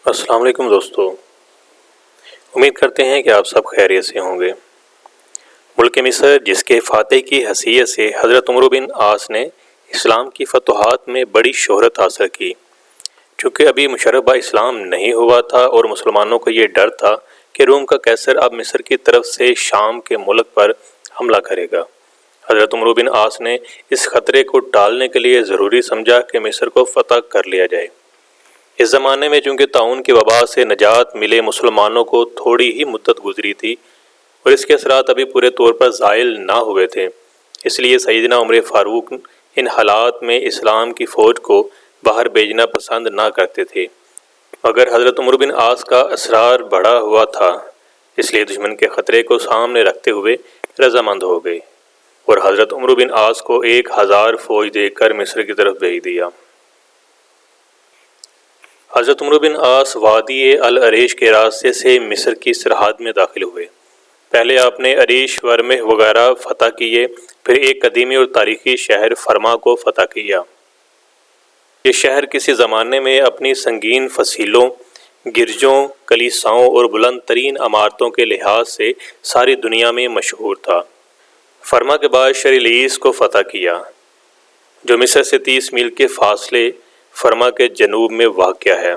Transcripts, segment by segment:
السلام علیکم دوستو، امید کرتے ہیں کہ آپ سب خیریت سے ہوں گے۔ ملک مصر جس کے فاتح کی حیثیت سے حضرت عمرو بن عاص نے اسلام کی فتوحات میں بڑی شہرت حاصل کی۔ چونکہ ابھی مشربہ اسلام نہیں ہوا تھا اور مسلمانوں کو یہ ڈر تھا کہ روم کا قیصر اب مصر کی طرف سے شام کے ملک پر حملہ کرے گا، حضرت عمرو بن عاص نے اس خطرے کو ٹالنے کے لیے ضروری سمجھا کہ مصر کو فتح کر لیا جائے۔ اس زمانے میں چونکہ طاعون کی وبا سے نجات ملے مسلمانوں کو تھوڑی ہی مدت گزری تھی اور اس کے اثرات ابھی پورے طور پر زائل نہ ہوئے تھے، اس لیے سیدنا عمر فاروق ان حالات میں اسلام کی فوج کو باہر بھیجنا پسند نہ کرتے تھے، مگر حضرت عمرو بن عاص کا اصرار بڑھا ہوا تھا، اس لیے دشمن کے خطرے کو سامنے رکھتے ہوئے رضامند ہو گئے اور حضرت عمرو بن عاص کو 1000 فوج دے کر مصر کی طرف بھیج دیا۔ حضرت عمرو بن عاص وادی العریش کے راستے سے مصر کی سرحد میں داخل ہوئے۔ پہلے آپ نے عریش، ورمح وغیرہ فتح کیے، پھر ایک قدیمی اور تاریخی شہر فرما کو فتح کیا۔ یہ شہر کسی زمانے میں اپنی سنگین فصیلوں، گرجوں، کلیساؤں اور بلند ترین عمارتوں کے لحاظ سے ساری دنیا میں مشہور تھا۔ فرما کے بعد شرلیس کو فتح کیا، جو مصر سے 30 میل کے فاصلے فرما کے جنوب میں واقع ہے۔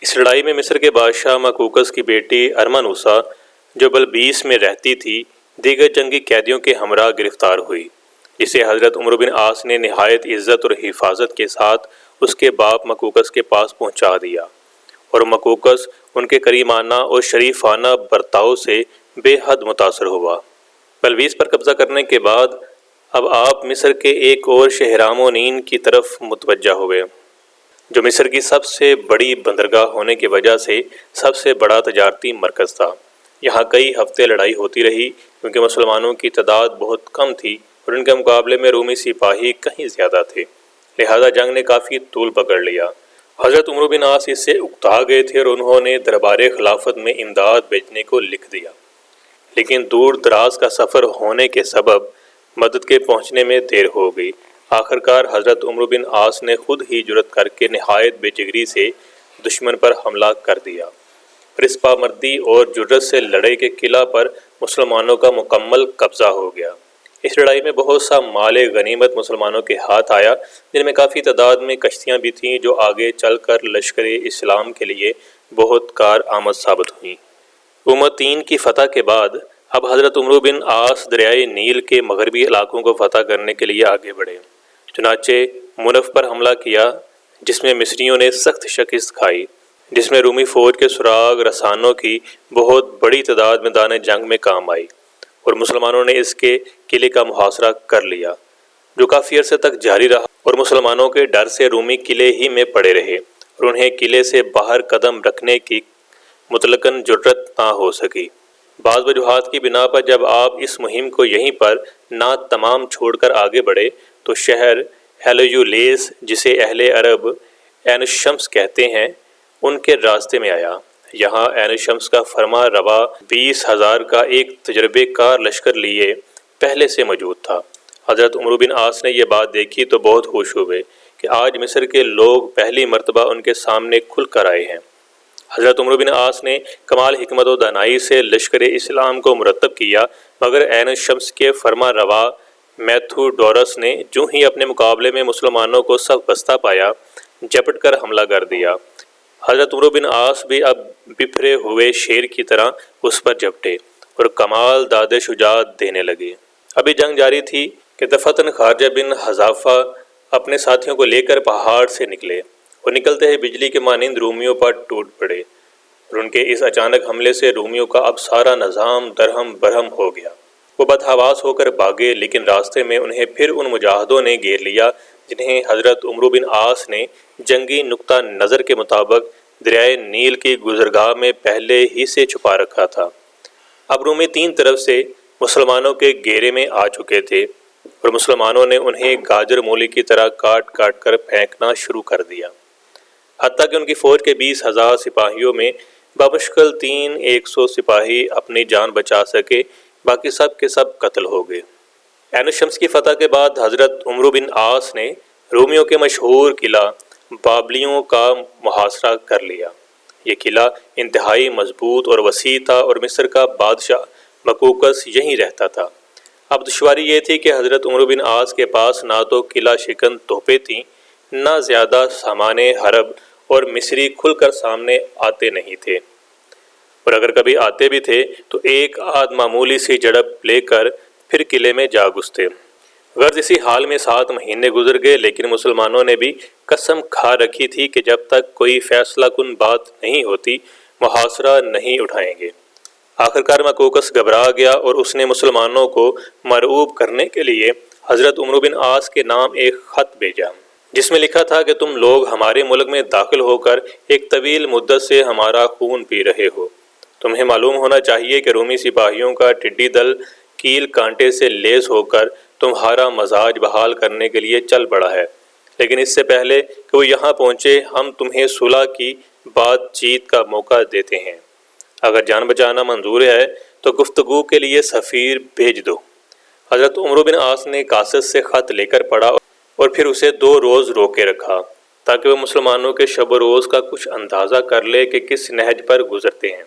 اس لڑائی میں مصر کے بادشاہ مکوکس کی بیٹی ارمنوسا، جو بلبیس میں رہتی تھی، دیگر جنگی قیدیوں کے ہمراہ گرفتار ہوئی، جسے حضرت عمرو بن عاص نے نہایت عزت اور حفاظت کے ساتھ اس کے باپ مکوکس کے پاس پہنچا دیا، اور مکوکس ان کے کریمانہ اور شریفانہ برتاؤ سے بے حد متاثر ہوا۔ بلبیس پر قبضہ کرنے کے بعد اب آپ مصر کے ایک اور شہرامونین کی طرف متوجہ ہوئے، جو مصر کی سب سے بڑی بندرگاہ ہونے کی وجہ سے سب سے بڑا تجارتی مرکز تھا۔ یہاں کئی ہفتے لڑائی ہوتی رہی کیونکہ مسلمانوں کی تعداد بہت کم تھی اور ان کے مقابلے میں رومی سپاہی کہیں زیادہ تھے، لہذا جنگ نے کافی طول پکڑ لیا۔ حضرت عمرو بن عاص اس سے اکتا گئے تھے اور انہوں نے دربار خلافت میں امداد بھیجنے کو لکھ دیا، لیکن دور دراز کا سفر ہونے کے سبب مدد کے پہنچنے میں دیر ہو گئی۔ آخرکار حضرت عمرو بن عاص نے خود ہی جرأت کر کے نہایت بے جگری سے دشمن پر حملہ کر دیا اور اس پامردی اور جرأت سے لڑے کے قلعہ پر مسلمانوں کا مکمل قبضہ ہو گیا۔ اس لڑائی میں بہت سا مال غنیمت مسلمانوں کے ہاتھ آیا، جن میں کافی تعداد میں کشتیاں بھی تھیں جو آگے چل کر لشکر اسلام کے لیے بہت کارآمد ثابت ہوئیں۔ امتین کی فتح کے بعد اب حضرت عمرو بن عاص دریائے نیل کے مغربی علاقوں کو فتح کرنے کے لیے آگے بڑھے۔ چنانچہ منف پر حملہ کیا، جس میں مصریوں نے سخت شکست کھائی، جس میں رومی فوج کے سراغ رسانوں کی بہت بڑی تعداد میدان جنگ میں کام آئی اور مسلمانوں نے اس کے قلعے کا محاصرہ کر لیا، جو کافی عرصے تک جاری رہا اور مسلمانوں کے ڈر سے رومی قلعے ہی میں پڑے رہے اور انہیں قلعے سے باہر قدم رکھنے کی مطلقاً جرأت نہ ہو سکی۔ بعض وجوہات کی بنا پر جب آپ اس مہم کو یہیں پر نہ تمام چھوڑ کر آگے بڑھے تو شہر ہیلیولیس، جسے اہل عرب عین الشمس کہتے ہیں، ان کے راستے میں آیا۔ یہاں عین الشمس کا فرما روا 20,000 کا ایک تجربے کار لشکر لیے پہلے سے موجود تھا۔ حضرت عمرو بن عاص نے یہ بات دیکھی تو بہت خوش ہوئے کہ آج مصر کے لوگ پہلی مرتبہ ان کے سامنے کھل کر آئے ہیں۔ حضرت عمرو بن عاص نے کمال حکمت و دانائی سے لشکر اسلام کو مرتب کیا، مگر عین الشمس کے فرما روا میتھوڈورس نے جو ہی اپنے مقابلے میں مسلمانوں کو سب بستہ پایا، جپٹ کر حملہ کر دیا۔ حضرت عمرو بن عاص بھی اب بپھرے ہوئے شیر کی طرح اس پر جپٹے اور کمال داد شجاعت دینے لگے۔ ابھی جنگ جاری تھی کہ دفتن خارجہ بن حذافہ اپنے ساتھیوں کو لے کر پہاڑ سے نکلے اور نکلتے ہی بجلی کے مانند رومیوں پر ٹوٹ پڑے اور ان کے اس اچانک حملے سے رومیوں کا اب سارا نظام درہم برہم ہو گیا۔ وہ بدحواس ہو کر بھاگے، لیکن راستے میں انہیں پھر ان مجاہدوں نے گھیر لیا جنہیں حضرت عمرو بن عاص نے جنگی نقطہ نظر کے مطابق دریائے نیل کی گزرگاہ میں پہلے ہی سے چھپا رکھا تھا۔ اب رومی 3 طرف سے مسلمانوں کے گھیرے میں آ چکے تھے اور مسلمانوں نے انہیں گاجر مولی کی طرح کاٹ کاٹ کر پھینکنا شروع کر دیا، حتیٰ کہ ان کی فوج کے 20,000 سپاہیوں میں بمشکل 300 سپاہی اپنی جان بچا سکے، باقی سب کے سب قتل ہو گئے۔ عین الشمس کی فتح کے بعد حضرت عمرو بن عاص نے رومیوں کے مشہور قلعہ بابلیوں کا محاصرہ کر لیا، یہ قلعہ انتہائی مضبوط اور وسیع تھا اور مصر کا بادشاہ مقوقس یہیں رہتا تھا۔ اب دشواری یہ تھی کہ حضرت عمرو بن عاص کے پاس نہ تو قلعہ شکن توپیں تھیں، نہ زیادہ سامان حرب، اور مصری کھل کر سامنے آتے نہیں تھے، اور اگر کبھی آتے بھی تھے تو ایک آدھ معمولی سی جھڑپ لے کر پھر قلعے میں جا گھستے۔ غرض اسی حال میں 7 مہینے گزر گئے، لیکن مسلمانوں نے بھی قسم کھا رکھی تھی کہ جب تک کوئی فیصلہ کن بات نہیں ہوتی محاصرہ نہیں اٹھائیں گے۔ آخرکار مقوقس گھبرا گیا اور اس نے مسلمانوں کو مرعوب کرنے کے لیے حضرت عمرو بن عاص کے نام ایک خط بھیجا، جس میں لکھا تھا کہ تم لوگ ہمارے ملک میں داخل ہو کر ایک طویل مدت سے ہمارا خون پی رہے ہو۔ تمہیں معلوم ہونا چاہیے کہ رومی سپاہیوں کا ٹڈی دل کیل کانٹے سے لیس ہو کر تمہارا مزاج بحال کرنے کے لیے چل پڑا ہے، لیکن اس سے پہلے کہ وہ یہاں پہنچے ہم تمہیں صلح کی بات چیت کا موقع دیتے ہیں۔ اگر جان بچانا منظور ہے تو گفتگو کے لیے سفیر بھیج دو۔ حضرت عمرو بن عاص نے قاصد سے خط لے کر پڑھا اور پھر اسے 2 روز روکے رکھا تاکہ وہ مسلمانوں کے شب و روز کا کچھ اندازہ کر لے کہ کس نہج پر گزرتے ہیں،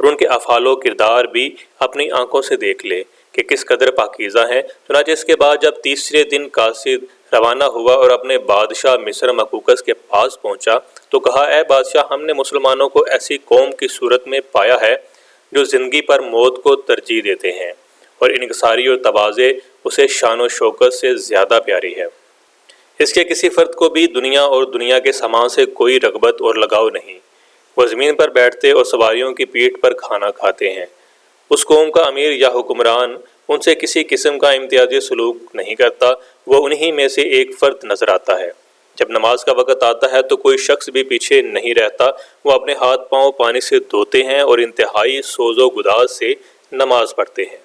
اور ان کے افعال و کردار بھی اپنی آنکھوں سے دیکھ لے کہ کس قدر پاکیزہ ہیں۔ چنانچہ اس کے بعد جب تیسرے دن قاصد روانہ ہوا اور اپنے بادشاہ مصر مقوقس کے پاس پہنچا تو کہا، اے بادشاہ، ہم نے مسلمانوں کو ایسی قوم کی صورت میں پایا ہے جو زندگی پر موت کو ترجیح دیتے ہیں، اور انکساری اور تواضع اسے شان و شوکت سے زیادہ پیاری ہے۔ اس کے کسی فرد کو بھی دنیا اور دنیا کے سامان سے کوئی رغبت اور لگاؤ نہیں۔ وہ زمین پر بیٹھتے اور سواریوں کی پیٹھ پر کھانا کھاتے ہیں۔ اس قوم کا امیر یا حکمران ان سے کسی قسم کا امتیازی سلوک نہیں کرتا، وہ انہی میں سے ایک فرد نظر آتا ہے۔ جب نماز کا وقت آتا ہے تو کوئی شخص بھی پیچھے نہیں رہتا، وہ اپنے ہاتھ پاؤں پانی سے دھوتے ہیں اور انتہائی سوز و گداز سے نماز پڑھتے ہیں۔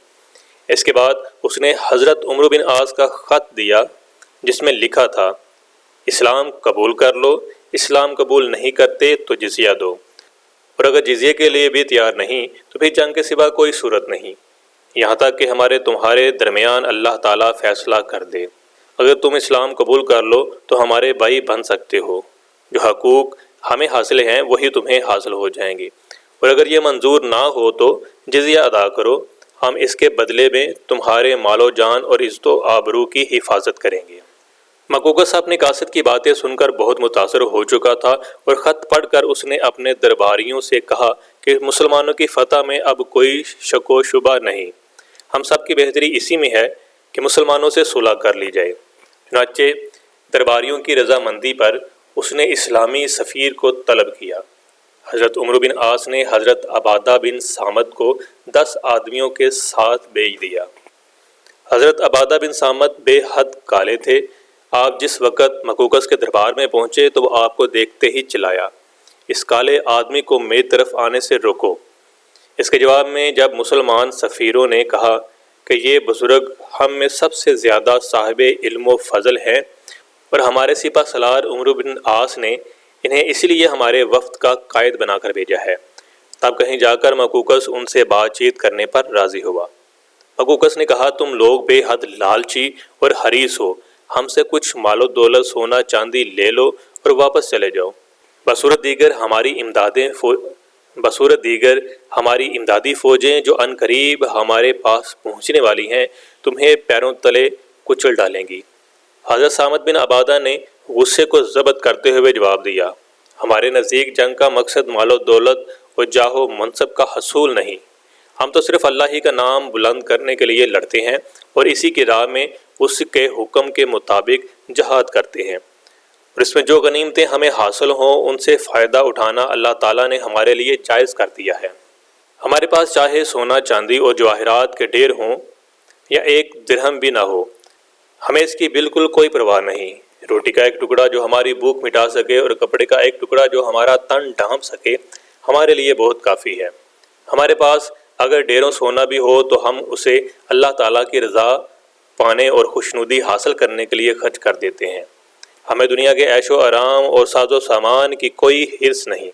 اس کے بعد اس نے حضرت عمرو بن عاص کا خط دیا جس میں لکھا تھا، اسلام قبول کر لو، اسلام قبول نہیں کرتے تو جزیہ دو، اور اگر جزیے کے لیے بھی تیار نہیں تو پھر جنگ کے سوا کوئی صورت نہیں، یہاں تک کہ ہمارے تمہارے درمیان اللہ تعالیٰ فیصلہ کر دے۔ اگر تم اسلام قبول کر لو تو ہمارے بھائی بن سکتے ہو، جو حقوق ہمیں حاصل ہیں وہی تمہیں حاصل ہو جائیں گے، اور اگر یہ منظور نہ ہو تو جزیہ ادا کرو، ہم اس کے بدلے میں تمہارے مال و جان اور عزت و آبرو کی حفاظت کریں گے۔ مقوقس اپنے قاصد کی باتیں سن کر بہت متاثر ہو چکا تھا، اور خط پڑھ کر اس نے اپنے درباریوں سے کہا کہ مسلمانوں کی فتح میں اب کوئی شک و شبہ نہیں، ہم سب کی بہتری اسی میں ہے کہ مسلمانوں سے صلح کر لی جائے۔ چنانچہ درباریوں کی رضامندی پر اس نے اسلامی سفیر کو طلب کیا۔ حضرت عمرو بن عاص نے حضرت عبادہ بن صامت کو 10 آدمیوں کے ساتھ بھیج دیا۔ حضرت عبادہ بن صامت بے حد کالے تھے۔ آپ جس وقت مقوقس کے دربار میں پہنچے تو وہ آپ کو دیکھتے ہی چلایا، اس کالے آدمی کو میری طرف آنے سے روکو۔ اس کے جواب میں جب مسلمان سفیروں نے کہا کہ یہ بزرگ ہم میں سب سے زیادہ صاحب علم و فضل ہیں، اور ہمارے سپہ سالار عمرو بن عاص نے انہیں اس لیے ہمارے وفد کا قائد بنا کر بھیجا ہے، تب کہیں جا کر مقوقس ان سے بات چیت کرنے پر راضی ہوا۔ مقوقس نے کہا، تم لوگ بے حد لالچی اور حریص ہو، ہم سے کچھ مال و دولت سونا چاندی لے لو اور واپس چلے جاؤ، بصورت دیگر ہماری امدادی فوجیں جو عن قریب ہمارے پاس پہنچنے والی ہیں تمہیں پیروں تلے کچل ڈالیں گی۔ حضرت صامت بن عبادہ نے غصے کو ضبط کرتے ہوئے جواب دیا، ہمارے نزدیک جنگ کا مقصد مال و دولت اور جاہ و منصب کا حصول نہیں، ہم تو صرف اللہ ہی کا نام بلند کرنے کے لیے لڑتے ہیں اور اسی کی راہ میں اس کے حکم کے مطابق جہاد کرتے ہیں، اور اس میں جو غنیمتیں ہمیں حاصل ہوں ان سے فائدہ اٹھانا اللہ تعالیٰ نے ہمارے لیے جائز کر دیا ہے۔ ہمارے پاس چاہے سونا چاندی اور جواہرات کے ڈھیر ہوں یا 1 درہم بھی نہ ہو، ہمیں اس کی بالکل کوئی پرواہ نہیں۔ روٹی کا ایک ٹکڑا جو ہماری بھوک مٹا سکے اور کپڑے کا ایک ٹکڑا جو ہمارا تن ڈھانپ سکے ہمارے لیے بہت کافی ہے۔ ہمارے پاس اگر ڈھیروں سونا بھی ہو تو ہم اسے اللہ تعالیٰ کی رضا پانے اور خوشنودی حاصل کرنے کے لیے خرچ کر دیتے ہیں۔ ہمیں دنیا کے عیش و آرام اور ساز و سامان کی کوئی حرص نہیں،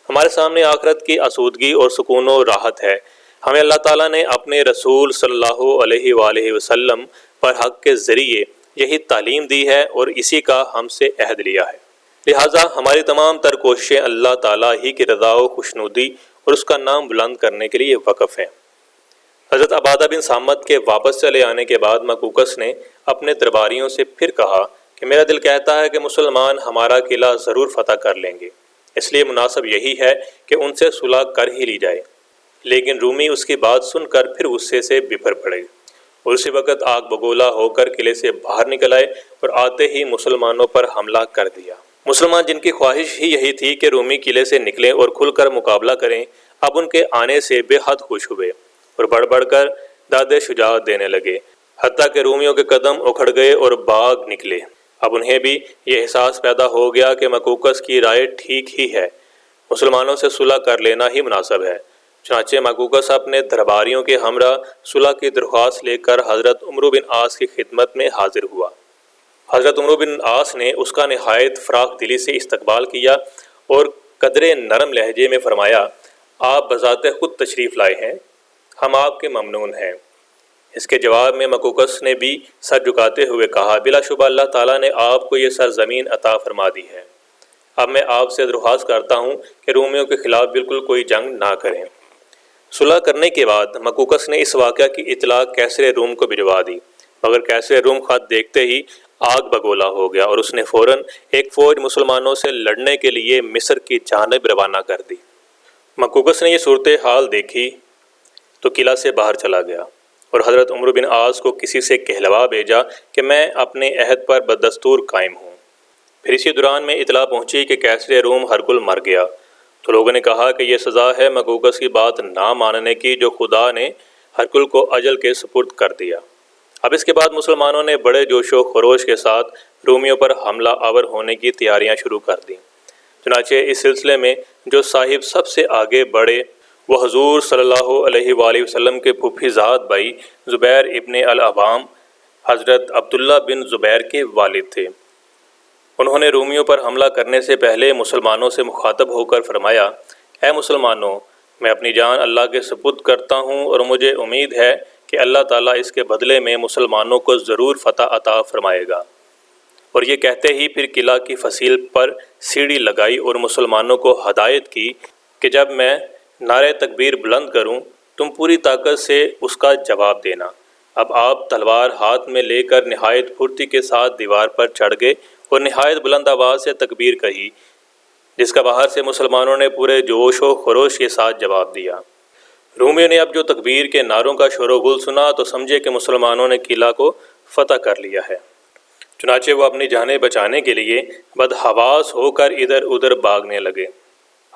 ہمارے سامنے آخرت کی آسودگی اور سکون و راحت ہے۔ ہمیں اللہ تعالیٰ نے اپنے رسول صلی اللہ علیہ وآلہ وسلم پر حق کے ذریعے یہی تعلیم دی ہے اور اسی کا ہم سے عہد لیا ہے۔ لہٰذا ہماری تمام تر کوششیں اللہ تعالیٰ ہی کی رضا و خوشنودی اور اس کا نام بلند کرنے کے لیے وقف ہیں۔ حضرت عبادہ بن صامت کے واپس چلے آنے کے بعد مقوقس نے اپنے درباریوں سے پھر کہا کہ میرا دل کہتا ہے کہ مسلمان ہمارا قلعہ ضرور فتح کر لیں گے، اس لیے مناسب یہی ہے کہ ان سے صلح کر ہی لی جائے۔ لیکن رومی اس کی بات سن کر پھر غصے سے بپھر پڑے اور اسی وقت آگ بگولا ہو کر قلعے سے باہر نکل آئے اور آتے ہی مسلمانوں پر حملہ کر دیا۔ مسلمان جن کی خواہش ہی یہی تھی کہ رومی قلعے سے نکلیں اور کھل کر مقابلہ کریں، اب ان کے آنے سے بے حد خوش ہوئے اور بڑھ بڑھ کر داد شجاعت دینے لگے، حتیٰ کہ رومیوں کے قدم اکھڑ گئے اور بھاگ نکلے۔ اب انہیں بھی یہ احساس پیدا ہو گیا کہ مقوقس کی رائے ٹھیک ہی ہے، مسلمانوں سے صلح کر لینا ہی مناسب ہے۔ چنانچہ مقوقس اپنے درباریوں کے ہمراہ صلح کی درخواست لے کر حضرت عمرو بن عاص کی خدمت میں حاضر ہوا۔ حضرت عمرو بن عاص نے اس کا نہایت فراخ دلی سے استقبال کیا اور قدرے نرم لہجے میں فرمایا، آپ بذات خود تشریف لائے ہیں، ہم آپ کے ممنون ہیں۔ اس کے جواب میں مقوقس نے بھی سر جھکاتے ہوئے کہا، بلا شبہ اللہ تعالیٰ نے آپ کو یہ سرزمین عطا فرما دی ہے، اب میں آپ سے درخواست کرتا ہوں کہ رومیوں کے خلاف بالکل کوئی جنگ نہ کریں۔ صلح کرنے کے بعد مقوقس نے اس واقعہ کی اطلاع کیسر روم کو بھجوا دی، مگر کیسر روم خط دیکھتے ہی آگ بگولا ہو گیا اور اس نے فوراً ایک فوج مسلمانوں سے لڑنے کے لیے مصر کی جانب روانہ کر دی۔ مقوقس نے یہ صورتحال دیکھی تو قلعہ سے باہر چلا گیا اور حضرت عمرو بن عاص کو کسی سے کہلوا بھیجا کہ میں اپنے عہد پر بدستور قائم ہوں۔ پھر اسی دوران میں اطلاع پہنچی کہ کیسر روم ہرقل مر گیا، تو لوگوں نے کہا کہ یہ سزا ہے مقوقس کی بات نہ ماننے کی، جو خدا نے ہرقل کو اجل کے سپرد کر دیا۔ اب اس کے بعد مسلمانوں نے بڑے جوش و خروش کے ساتھ رومیوں پر حملہ آور ہونے کی تیاریاں شروع کر دیں۔ چنانچہ اس سلسلے میں جو صاحب سب سے آگے بڑھے وہ حضور صلی اللہ علیہ وآلہ وسلم کے پھوپھی زاد بھائی زبیر ابن العوام حضرت عبداللہ بن زبیر کے والد تھے۔ انہوں نے رومیوں پر حملہ کرنے سے پہلے مسلمانوں سے مخاطب ہو کر فرمایا، اے مسلمانوں، میں اپنی جان اللہ کے سپرد کرتا ہوں اور مجھے امید ہے کہ اللہ تعالیٰ اس کے بدلے میں مسلمانوں کو ضرور فتح عطا فرمائے گا۔ اور یہ کہتے ہی پھر قلعہ کی فصیل پر سیڑھی لگائی اور مسلمانوں کو ہدایت کی کہ جب میں نعرہ تکبیر بلند کروں تم پوری طاقت سے اس کا جواب دینا۔ اب آپ تلوار ہاتھ میں لے کر نہایت پھرتی کے ساتھ دیوار پر چڑھ گئے اور نہایت بلند آواز سے تکبیر کہی، جس کا باہر سے مسلمانوں نے پورے جوش و خروش کے ساتھ جواب دیا۔ رومیوں نے اب جو تکبیر کے نعروں کا شور و غل سنا تو سمجھے کہ مسلمانوں نے قلعہ کو فتح کر لیا ہے۔ چنانچہ وہ اپنی جانیں بچانے کے لیے بدحواس ہو کر ادھر ادھر بھاگنے لگے۔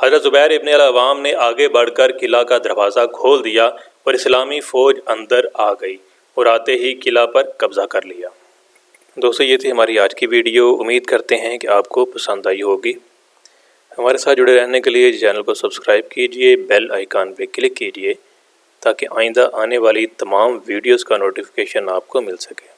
حضرت زبیر ابن العوام نے آگے بڑھ کر قلعہ کا دروازہ کھول دیا اور اسلامی فوج اندر آ گئی اور آتے ہی قلعہ پر قبضہ کر لیا۔ دوستو، یہ تھی ہماری آج کی ویڈیو، امید کرتے ہیں کہ آپ کو پسند آئی ہوگی۔ ہمارے ساتھ جڑے رہنے کے لیے چینل کو سبسکرائب کیجئے، بیل آئیکن پہ کلک کیجئے تاکہ آئندہ آنے والی تمام ویڈیوز کا نوٹیفیکیشن آپ کو مل سکے۔